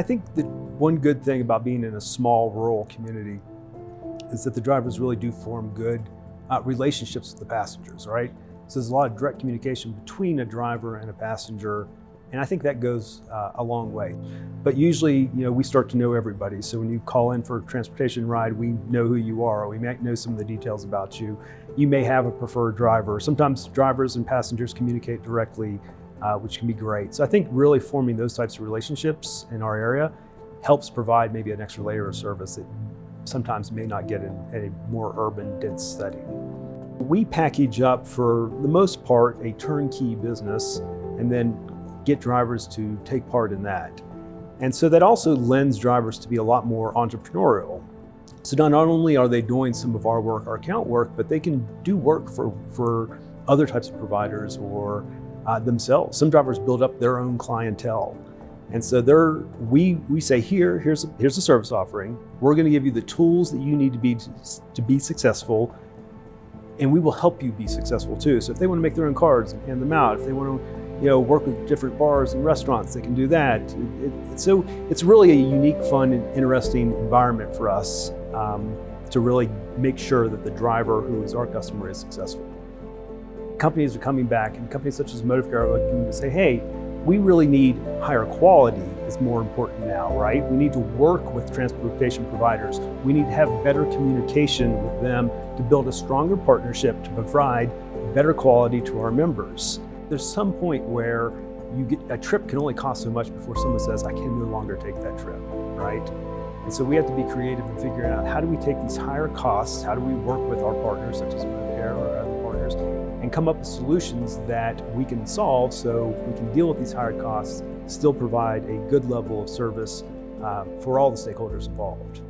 I think that one good thing about being in a small rural community is that the drivers really do form good relationships with the passengers, right? So there's a lot of direct communication between a driver and a passenger, and I think that goes a long way. But usually, we start to know everybody. So when you call in for a transportation ride, we know who you are, or we might know some of the details about you. You may have a preferred driver. Sometimes drivers and passengers communicate directly, which can be great. So I think really forming those types of relationships in our area helps provide maybe an extra layer of service that sometimes may not get in a more urban, dense setting. We package up, for the most part, a turnkey business and then get drivers to take part in that. And so that also lends drivers to be a lot more entrepreneurial. So not only are they doing some of our work, our account work, but they can do work for other types of providers or themselves. Some drivers build up their own clientele. And so we say, here's a service offering. We're going to give you the tools that you need to be successful, and we will help you be successful too. So if they want to make their own cards and hand them out, if they want to work with different bars and restaurants, they can do that. So it's really a unique, fun, and interesting environment for us to really make sure that the driver who is our customer is successful. Companies are coming back, and companies such as Motive Care are looking to say, hey, we really need higher quality is more important now, right? We need to work with transportation providers. We need to have better communication with them to build a stronger partnership to provide better quality to our members. There's some point where a trip can only cost so much before someone says, I can no longer take that trip, right? And so we have to be creative in figuring out, how do we take these higher costs, how do we work with our partners such as Motive Care or other partners, and come up with solutions that we can solve so we can deal with these higher costs, still provide a good level of service for all the stakeholders involved.